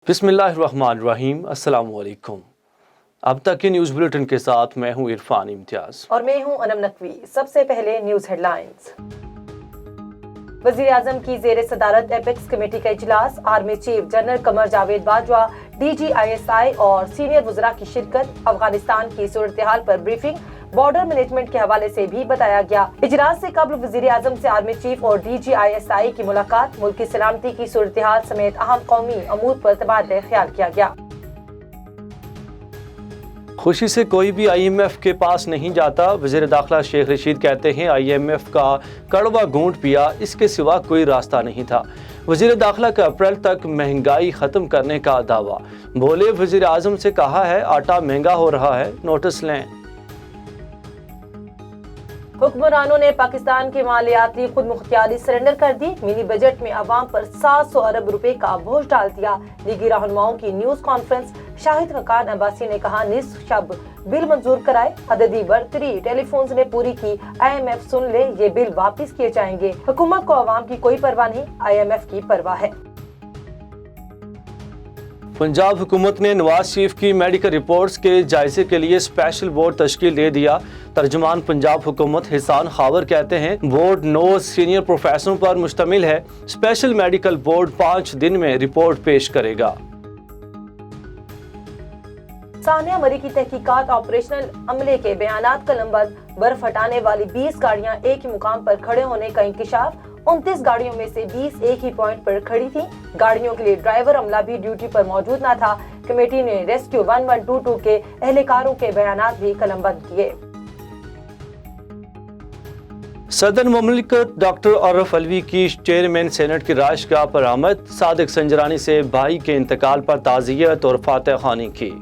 बिस्मिल्लाहिर्रहमानिर्रहीम। अस्सलाम वालेकुम। अब तक के न्यूज़ बुलेटिन के साथ मैं हूं इरफान इम्तियाज और मैं हूं अनम नकवी। सबसे पहले न्यूज़ हेडलाइंस। वज़ीर आज़म की ज़ेर सदारत एपेक्स कमेटी का इजलास, army chief general Qamar Javed Bajwa, DGISI और सीनियर वज़रा की शिरकत। अफगानिस्तान की सूरत हाल पर ब्रीफिंग, बॉर्डर मैनेजमेंट के हवाले से भी बताया गया। इजलास से कबल वज़ीर आज़म से आर्मी चीफ और DGISI की मुलाकात, मुल्क की सलामती की सूरत हाल समेत अहम कौमी अमूर पर तबादला ख्याल किया गया। खुशी से कोई भी IMF के पास नहीं जाता। वज़ीर दाखिला शेख रशीद कहते हैं IMF का कड़वा घूंट पिया, इसके सिवा कोई रास्ता नहीं था। वज़ीर दाखिला का अप्रैल तक महंगाई ख़त्म करने का दावा। बोले वज़ीर आज़म से कहा है आटा महंगा हो रहा है, नोटिस लें। हुक्मरानों ने पाकिस्तान की मालियाती खुद मुख्तियारी सरेंडर कर दी। मिनी बजट में अवाम पर 700 अरब रुपए का बोझ डाल दिया। लीगी रहनुमाओं की न्यूज कॉन्फ्रेंस, शाहिद खकान अब्बासी ने कहा निस्फ शब बिल मंजूर कराए। अददी बर्तरी टेलीफोन्स ने पूरी की, IMF सुन ले, ये बिल वापस किए जाएंगे। हुकूमत को अवाम की कोई परवाह नहीं, IMF की परवाह है। पंजाब हुकूमत ने नवाज शरीफ की मेडिकल रिपोर्ट्स के जायजे के लिए स्पेशल बोर्ड तश्कील दे दिया। तर्जुमान पंजाब हुकूमत हिसान खावर कहते हैं बोर्ड 9 सीनियर प्रोफेसरों पर मुश्तमिल है। स्पेशल मेडिकल बोर्ड 5 दिन में रिपोर्ट पेश करेगा। सानिया मरी की तहकीकात, ऑपरेशनल अमले के बयानात कलमबंद, बर्फ हटाने वाली 20 गाड़ियां एक ही मुकाम पर खड़े होने का इंकिशाफ। 29 गाड़ियों में से 20 एक ही पॉइंट पर खड़ी थी। गाड़ियों के लिए ड्राइवर अमला भी ड्यूटी पर मौजूद न था। कमेटी ने रेस्क्यू 1122 के एहलकारों के बयानात भी कलमबंद किए। सदर मुमलिकत डॉक्टर औरफ अलवी की चेयरमैन सेनेट की राशगाह पर आमद। सादिक संजरानी से भाई के इंतकाल पर ताज़ियत और फातह खानी की।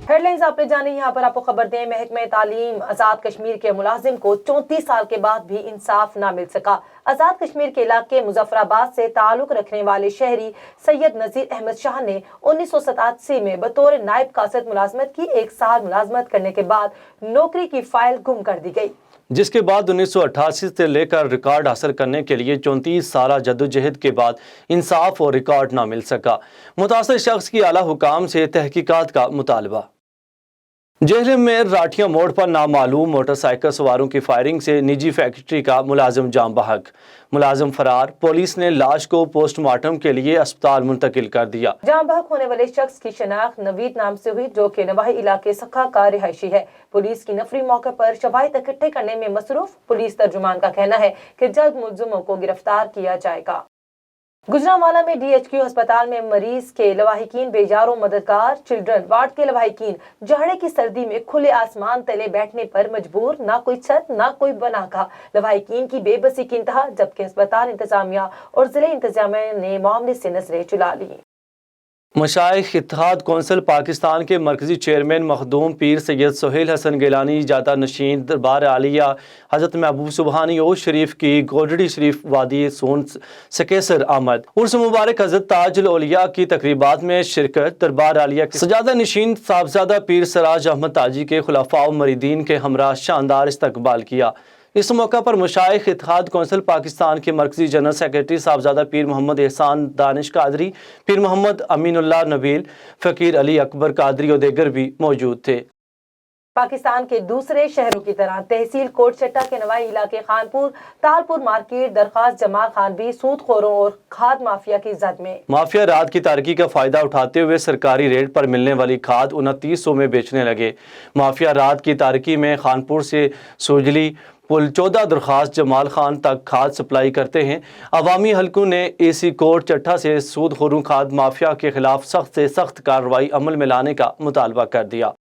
हेडलाइंस आपने जानी, यहाँ पर आपको खबर दें। महकमे तालीम आज़ाद कश्मीर के मुलाजिम को 34 साल के बाद भी इंसाफ न मिल सका। आज़ाद कश्मीर के इलाके मुजफ्फराबाद से ताल्लुक रखने वाले शहरी सैयद नज़ीर अहमद शाह ने 1987 में बतौर नायब कासद मुलाजमत की। 1 साल मुलाजमत करने के बाद नौकरी की फाइल गुम कर दी गई, जिसके बाद 1988 से लेकर रिकॉर्ड हासिल करने के लिए 34 साल जद्दोजहद के बाद इंसाफ और रिकॉर्ड ना मिल सका। मुतासर शख्स की आला हुकाम से तहकीकात का मुतालबा। जेहलम में राठिया मोड़ पर नामालूम मोटरसाइकिल सवारों की फायरिंग से निजी फैक्ट्री का मुलाजिम जाम बहक, मुलाजिम फरार। पुलिस ने लाश को पोस्टमार्टम के लिए अस्पताल मुंतकिल कर दिया। जाम बहक होने वाले शख्स की शनाख्त नवीद नाम से हुई, जो कि नवाही इलाके सखा का रिहायशी है। पुलिस की नफरी मौके पर शवाहिद इकट्ठे करने में मसरूफ। पुलिस तर्जुमान का कहना है कि जल्द मुलजिमों को गिरफ्तार किया जाएगा। गुजरांवाला में DHQ अस्पताल में मरीज के लवाहिकीन बेजारों मददगार। चिल्ड्रन वार्ड के लवाहिकीन जाड़े की सर्दी में खुले आसमान तले बैठने पर मजबूर, ना कोई छत ना कोई बनाका। लवाहिकीन की बेबसी की इंतहा, जबकि अस्पताल इंतजामिया और जिले इंतजामिया ने मामले से नजरें चुरा ली। मशाइख इत्तेहाद कौंसिल पाकिस्तान के मरकजी चेयरमैन मखदूम पीर सैयद सोहेल हसन गिलानी, जादा नशीन दरबार आलिया हज़रत महबूब सुबहानी और शरीफ की गोडड़ी शरीफ वादी सोन सकेसर आमद। उर्स मुबारक हज़रत ताजुल औलिया की तकरीबात में शिरकत। दरबार आलिया के सजादा नशीन साहबजादा पीर सराज अहमद ताजी के खुलाफा मरीदीन के हमरा शानदार इस्तकबाल किया। इस मौका पर मशाइख इत्तेहाद कौंसिल पाकिस्तान के मरकजी जनरल सेक्रेटरी साहबजादा पीर मोहम्मद एहसान दानिश कादरी, पीर मोहम्मद अमीनुल्लाह नबील, फ़कीर अली अकबर कादरी और दीगर भी मौजूद थे। पाकिस्तान के दूसरे शहरों की तरह तहसील कोट चट्टा के नवाई इलाके खानपुर तालपुर मार्केट दरखास्त जमाल खान भी सूदखोरों और खाद माफिया की जद में। माफिया रात की तारीकी का फायदा उठाते हुए सरकारी रेट पर मिलने वाली खाद 2900 में बेचने लगे। माफिया रात की तारीकी में खानपुर से सुजली पुल 14 दरखास्त जमाल खान तक खाद सप्लाई करते हैं। अवामी हलकों ने AC कोट चट्टा से सूदखोरों खाद माफिया के खिलाफ सख्त से सख्त कार्रवाई अमल में लाने का मुतालबा कर दिया।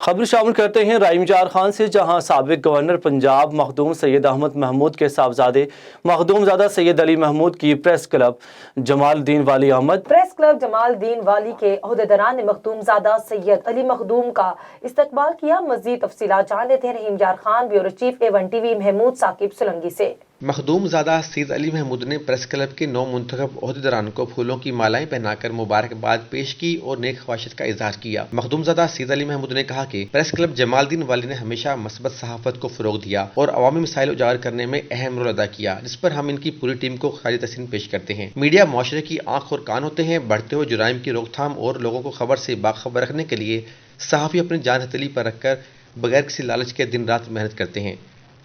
खबर शामिल करते हैं राइमजार खान से, जहां साबिक गवर्नर पंजाब मखदूम सैयद अहमद महमूद के साहबजादे मखदूमजादा सैयद अली महमूद की प्रेस क्लब जमालुद्दीन वाली अहमद। प्रेस क्लब जमालुद्दीन वाली के ओहदेदारान ने मखदूमजादा सैयद अली मखदूम का इस्तकबाल किया। मजीद तफसीलात जान लेते हैं Rahim Yar Khan, bureau chief A1 TV Mahmood Saqib Sulangi से। मखदूम ज़ादा सईद अली महमूद ने प्रेस क्लब के 9 मुंतखब ओहदेदारान को फूलों की मालाएं पहनाकर मुबारकबाद पेश की और नेक ख्वाहिश का इजहार किया। मखदूम ज़ादा सईद अली महमूद ने कहा कि प्रेस क्लब जमालुद्दीन वाली ने हमेशा मस्बत सहाफत को फ़रोग दिया और अवामी मसाइल उजागर करने में अहम रोल अदा किया, जिस पर हम इनकी पूरी टीम को खाली तहसीन पेश करते हैं। मीडिया माशरे की आंख और कान होते हैं। बढ़ते हुए जुराइम की रोकथाम और लोगों को खबर से बाखबर रखने के लिए सहाफ़ी अपनी जान हथेली पर रखकर बगैर किसी लालच के दिन रात मेहनत करते हैं।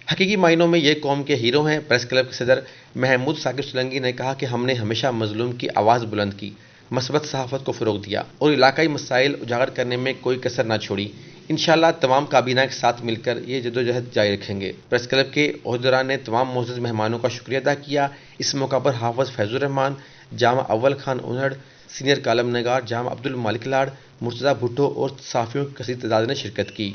हकीकी मायनों में ये कौम के हीरो हैं। प्रेस क्लब के सदर महमूद साकिब सोलंकी ने कहा कि हमने हमेशा मजलूम की आवाज़ बुलंद की, मस्बत सहाफत को फ़रोग दिया और इलाकाई मसाइल उजागर करने में कोई कसर ना छोड़ी। इंशाअल्लाह तमाम काबीना के साथ मिलकर ये जदोजहद जारी रखेंगे। प्रेस क्लब के ओहदेदारान ने तमाम मोअज़्ज़ज़ मेहमानों का शुक्रिया अदा किया। इस मौका पर हाफ़िज़ फैज़ुर रहमान, जामा अव्वल खान उन्हड़, सीनियर कालम नगार जामा अब्दुल मालिक लाड़, मुर्तज़ा भुट्टो और सहाफ़ियों की कसीर तादाद ने शिरकत की।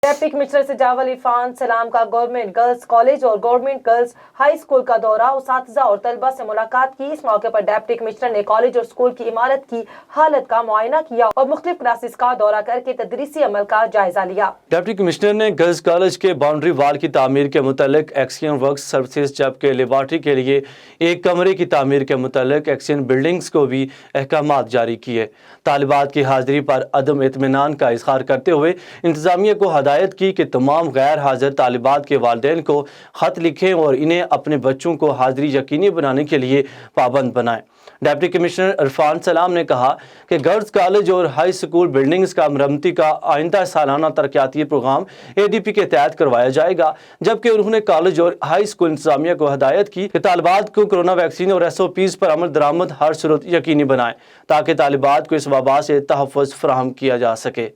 डिप्टी कमिश्नर सजावल इरफान सलाम का गवर्नमेंट गर्ल्स कॉलेज और गवर्नमेंट गर्ल्स हाई स्कूल का दौरा, उसातिज़ा और तलबा से मुलाकात की। इस मौके पर डिप्टी कमिश्नर ने कॉलेज और स्कूल की इमारत की हालत का मुआयना किया और मुख्तलिफ क्लासेस का दौरा करके तदरीसी अमल का जायजा लिया। डिप्टी कमिश्नर ने गर्ल्स कॉलेज के बाउंड्री वाल की तामीर के मुतालिक एक्सचेंज वर्क सर्विसेज, जबकि लेबॉर्ट्री के लिए एक कमरे की तामीर के मुतालिक एक्सचेंज बिल्डिंग्स को भी अहकामात जारी किए। तालिबात की हाजिरी पर अदम इत्मीनान का इजहार करते हुए इंतजामिया को हदायत की कि तमाम गैर हाजिर तालिबात के वालिदैन को खत लिखें और इन्हें अपने बच्चों को हाजिरी यकीनी बनाने के लिए पाबंद बनाएं। डिप्टी कमिश्नर इरफान सलाम ने कहा कि गर्ल्स कॉलेज और हाई स्कूल बिल्डिंग्स का मरम्मती का आइंदा सालाना तरक्याती प्रोग्राम ADP के तहत करवाया जाएगा, जबकि उन्होंने कॉलेज और हाई स्कूल इंतजामिया को हदायत की कि तालिबात को कोरोना वैक्सीन और SOPs पर अमल दरामद हर सूरत यकीनी बनाएं ताकि तालिबात को इस वबा से तहफ़्फ़ुज़ फराहम किया जा सके।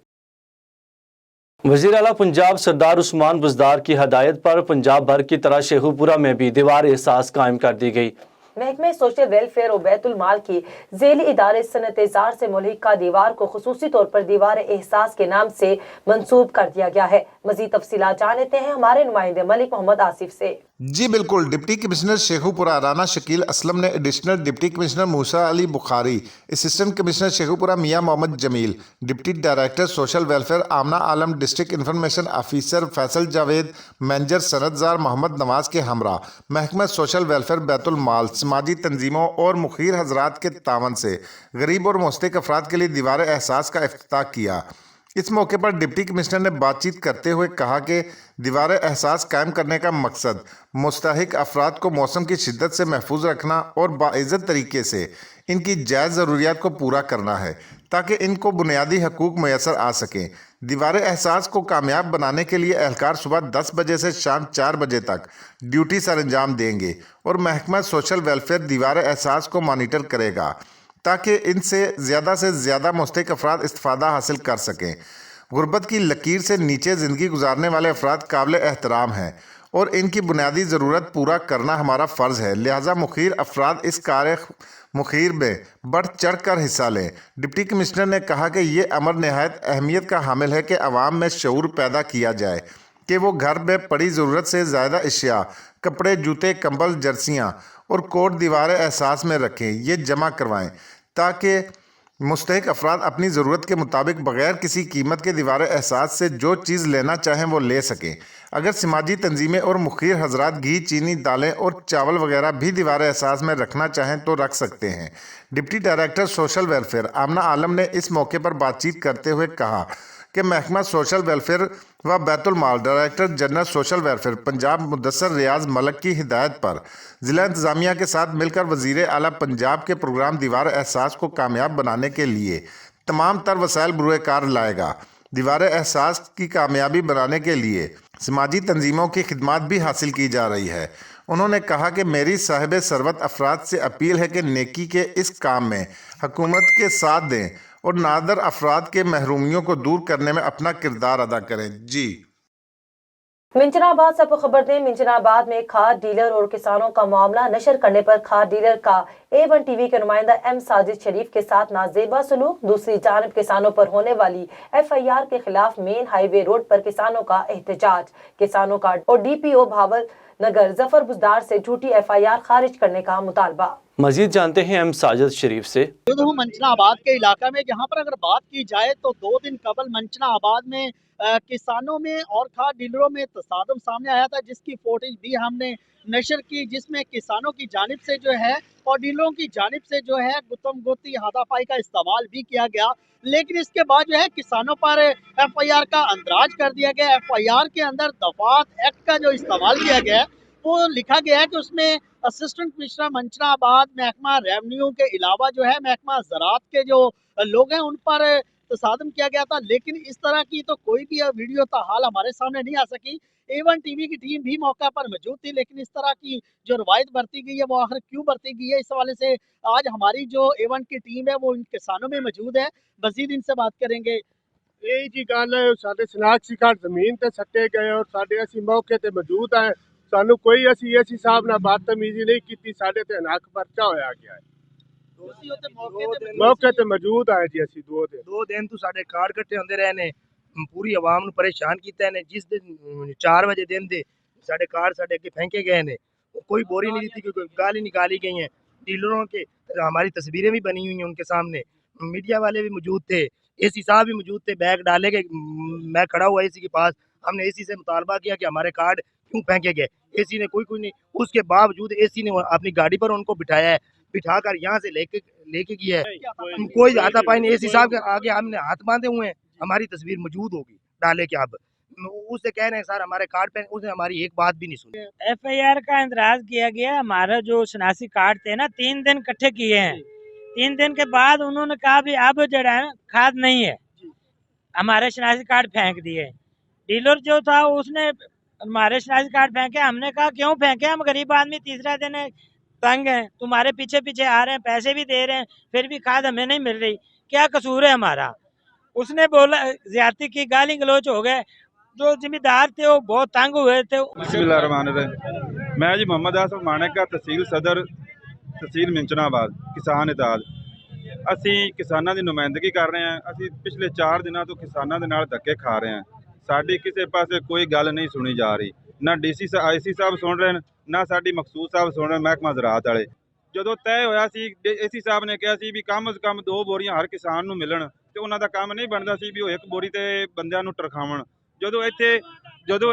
वज़ीर आला पंजाब सरदार उस्मान बुज़दार की हदायत पर पंजाब भर की तरह शेखुपुरा में भी दीवार एहसास कायम कर दी गई। महकमे सोशल वेलफेयर और बैतुल माल की ज़ेली इदारे सनत-ए-ज़ार से मुल्हिका दीवार को खुसूसी तौर पर दीवार एहसास के नाम से मंसूब कर दिया गया है। मज़ीद तफसीलात जानते हैं हमारे नुमाइंदे मलिक मोहम्मद आसिफ से। जी बिल्कुल, डिप्टी कमिश्नर शेखुपुरा राना शकील असलम ने additional deputy commissioner Musa Ali Bukhari, assistant commissioner Sheikhupura Mian Muhammad Jameel, deputy director social welfare Amna Alam, district information officer Faisal Javed, manager Sanatzar Muhammad Nawaz के हमरा महकमा सोशल वेलफेयर बैतुल माल समाजी तंजीमों और मुखीर हजरात के तावन से गरीब और मुस्तहिक अफराद के लिए दीवार एहसास का इफ्तिताह किया। इस मौके पर डिप्टी कमिश्नर ने बातचीत करते हुए कहा कि दीवार एहसास कायम करने का मकसद मुस्तहिक अफराद को मौसम की शिद्दत से महफूज रखना और बाइज़्ज़त तरीके से इनकी जायज़ ज़रूरियात को पूरा करना है ताकि इनको बुनियादी हकूक़ मैसर आ सकें। दीवार एहसास को कामयाब बनाने के लिए एहलकार सुबह 10 बजे से शाम 4 बजे तक ड्यूटी सर अंजाम देंगे और महकमा सोशल वेलफेयर दीवार एहसास को मॉनिटर करेगा ताकि इनसे ज़्यादा मुस्तहिक अफराद इस्तिफ़ादा हासिल कर सकें। गुर्बत की लकीर से नीचे ज़िंदगी गुजारने वाले अफराद काबिल एहतराम हैं और इनकी बुनियादी ज़रूरत पूरा करना हमारा फ़र्ज़ है, लिहाजा मुखीर अफराद इस कार्य मुखीर में बढ़ चढ़ कर हिस्सा लें। डिप्टी कमिश्नर ने कहा कि ये अमर नहायत अहमियत का हामिल है कि अवाम में शऊर पैदा किया जाए कि वो घर में पड़ी ज़रूरत से ज़्यादा अशिया, कपड़े, जूते, कंबल, जर्सियाँ और कोट दीवार एहसास में रखें, ये जमा करवाएं ताकि मुस्तहिक अफराद अपनी ज़रूरत के मुताबिक बग़ैर किसी कीमत के दीवार एहसास से जो चीज़ लेना चाहें वो ले सकें। अगर समाजी तंजीमें और मुखीर हजरात घी, चीनी, दालें और चावल वगैरह भी दीवार एहसास में रखना चाहें तो रख सकते हैं। Deputy director social welfare Amna आलम ने इस मौके पर बातचीत करते हुए कहा कि महकमा सोशल वेलफेयर व Baitul Mal director general social welfare Punjab Mudassar Riaz Malik की हिदायत पर ज़िला इंतज़ामिया के साथ मिलकर वज़ीर आला पंजाब के प्रोग्राम दीवार एहसास को कामयाब बनाने के लिए तमाम तर वसाइल बुरे कार लाएगा। दीवार एहसास की कामयाबी बनाने के लिए समाजी तंजीमों की खिदमात भी हासिल की जा रही है। उन्होंने कहा कि मेरी साहिब सरवत अफराद से अपील है कि नेकी के इस काम में हुकूमत के साथ दें और नादर अफराद के महरूमियों को दूर करने में अपना किरदार अदा करें। जी मिंचनाबाद से आपको खबर दें, मिंचनाबाद में खाद डीलर और किसानों का मामला नशर करने पर खाद डीलर का A1 TV के नुमाइंदा M साजिद शरीफ के साथ नाजेबा सलूक। दूसरी जानब किसानों पर होने वाली FIR के खिलाफ मेन हाईवे रोड पर किसानों का एहतजाज। किसानों का और DPO भावल नगर जफर बुज़दार से झूठी FIR खारिज करने का मुतालबा। मजीद जानते हैं M साजिद शरीफ से। मंचना आबाद के इलाका में, जहाँ पर अगर बात की जाए तो 2 दिन कबल मंचना आबाद में किसानों में और खाद डीलरों में तसादम सामने आया था, जिसकी फुटेज भी हमने नशर की, जिसमें किसानों की जानिब से जो है और डीलरों की जानिब से जो है गुत्तम गुत्ती हाथापाई का इस्तेमाल भी किया गया। लेकिन इसके बाद जो है किसानों पर FIR का अंदराज कर दिया गया। FIR के अंदर दफात एक्ट का जो इस्तेमाल किया गया है वो लिखा गया है कि उसमें असिस्टेंट कमिश्नर मंचनाबाद, महकमा रेवन्यू के अलावा जो है महकमा ज़राअत के जो लोग हैं उन पर तसादम किया गया था। लेकिन इस तरह की तो कोई भी वीडियो ताहाल हमारे सामने नहीं आ सकी। A1 TV की टीम भी मौका पर मौजूद थी, लेकिन इस तरह की जो रवायत बरती गई है वो आखिर क्यों बरती गई है, इस हवाले से आज हमारी जो A1 की टीम है वो इन किसानों में मौजूद है। मजीद इनसे बात करेंगे। यही जी गल है, साडे शनाख्ती कार्ड जमीन ते सट्टे गए और साडे असी मौके ते मौजूद हैं। सानू कोई असी इस हिसाब नाल बदतमीजी नहीं की, साडे ते हक परचा होया गया है। मौके ते मौजूद आए जी असी दो दिन तो साडे कार्ड कट्टे होंदे रहे ने, पूरी आवाम नू परेशान कीता ने। जिस दिन 4 बजे दिन दे साडे कार्ड साडे अगे फेंके गए ने, कोई बोरी नहीं दी, कोई गाली निकाली गई है। डीलरों के हमारी तस्वीरें भी बनी हुई हैं उनके सामने, मीडिया वाले भी मौजूद थे, AC साहब भी मौजूद थे, बैग डाले गए। मैं खड़ा हुआ AC के पास, हमने AC से मुतालबा किया कि हमारे कार्ड क्यों फेंके गए। AC ने कोई नहीं, उसके बावजूद AC ने अपनी गाड़ी पर उनको बिठाया है, बिठाकर यहाँ से लेके गया है। कोई हाथापाई नहीं, AC साहब के आगे हमने हाथ बांधे हुए हैं, हमारी तस्वीर मौजूद होगी डाले के। अब उससे कह रहे हैं सर हमारे कार्ड पे, उसने हमारी एक बात भी नहीं सुनी। FIR का इंतराज किया गया। हमारा जो शनासी कार्ड थे ना 3 दिन इकट्ठे किए हैं, 3 दिन के बाद उन्होंने कहा भी अब जो है खाद नहीं है, हमारे शनासी कार्ड फेंक दिए। डीलर जो था उसने हमारे शनासी कार्ड फेंके। हमने कहा क्यों फेंके, हम गरीब आदमी तीसरा दिन है, तंग हैं, तुम्हारे पीछे पीछे आ रहे हैं, पैसे भी दे रहे हैं, फिर भी खाद हमें नहीं मिल रही, क्या कसूर है हमारा। उसने बोला ज्यादती की, गाली गलोच हो गए। जो जिम्मेदार थे वो बहुत तंग हुए थे। बिस्मिल्लाहिर्रहमानिर्रहीम। मैं जी मोहम्मद आसफ मानक का तहसील सदर तहसील मिंचनाबाद किसान इताद। ਅਸੀਂ ਕਿਸਾਨਾਂ ਦੀ ਨੁਮਾਇੰਦਗੀ ਕਰ ਰਹੇ ਹਾਂ। ਅਸੀਂ ਪਿਛਲੇ 4 ਦਿਨਾਂ ਤੋਂ ਕਿਸਾਨਾਂ ਦੇ ਨਾਲ ਧੱਕੇ ਖਾ ਰਹੇ ਹਾਂ। ਸਾਡੀ ਕਿਸੇ ਪਾਸੇ ਕੋਈ ਗੱਲ ਨਹੀਂ ਸੁਣੀ ਜਾ ਰਹੀ, ਨਾ DC IC ਸਾਹਿਬ ਸੁਣ ਰਹੇ ਨੇ, ਨਾ ਸਾਡੀ ਮਖਸੂਸ ਸਾਹਿਬ ਸੁਣ ਰਹੇ, ਮਹਿਕਮਾ ਜ਼ਰਾਅਤ ਵਾਲੇ। ਜਦੋਂ ਤੈਅ ਹੋਇਆ ਸੀ AC ਸਾਹਿਬ ਨੇ ਕਿਹਾ ਸੀ ਵੀ ਕਮ ਸੇ ਕਮ 2 ਬੋਰੀਆਂ ਹਰ ਕਿਸਾਨ ਨੂੰ ਮਿਲਣ, ਤੇ ਉਹਨਾਂ ਦਾ ਕੰਮ ਨਹੀਂ ਬਣਦਾ ਸੀ ਵੀ ਉਹ 1 ਬੋਰੀ ਤੇ ਬੰਦਿਆਂ ਨੂੰ ਟਰਖਾਵਣ। ਜਦੋਂ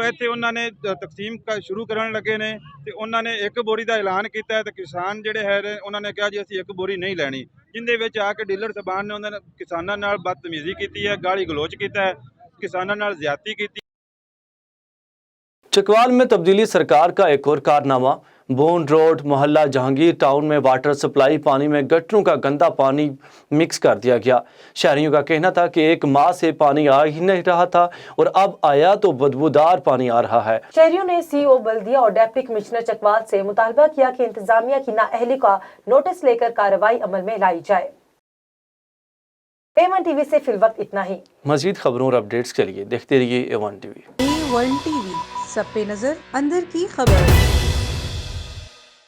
ਇੱਥੇ ਉਹਨਾਂ ਨੇ ਤਕਸੀਮ ਸ਼ੁਰੂ ਕਰਨ ਲੱਗੇ ਨੇ ਤੇ ਉਹਨਾਂ ਨੇ 1 ਬੋਰੀ ਦਾ ਐਲਾਨ ਕੀਤਾ ਹੈ, ਤੇ ਕਿਸਾਨ ਜਿਹੜੇ ਹੈ ਉਹਨਾਂ ਨੇ ਕਿਹਾ ਜੀ ਅਸੀਂ 1 ਬੋਰੀ ਨਹੀਂ ਲੈਣੀ, ਜਿੰਦੇ ਵਿੱਚ ਆ ਕੇ ਡੀਲਰ ਸਾਹਿਬਾਨ ਨੇ ਉਹਨਾਂ ਨੇ ਕਿਸਾਨਾਂ ਨਾਲ ਬਦਤਮੀਜ਼ੀ ਕੀਤੀ ਹੈ, गाली गलोच किया है, किसानों नाल ज़्यादती की। चकवाल में तब्दीली सरकार का एक और कारनामा। बोन रोड मोहल्ला जहांगीर टाउन में वाटर सप्लाई पानी में गटरों का गंदा पानी मिक्स कर दिया गया। शहरियों का कहना था कि 1 माह से पानी आ ही नहीं रहा था और अब आया तो बदबूदार पानी आ रहा है। शहरियों ने CO बल्दिया और डिप्टी कमिश्नर चकवाल से मुतालबा किया कि इंतजामिया की नाअहली का नोटिस लेकर कार्रवाई अमल में लाई जाए। A1 TV से फिल वक्त इतना ही। मजीद खबरों और अपडेट्स के लिए देखते रहिए A1 TV। A1 TV, सब पे नजर, अंदर की खबर।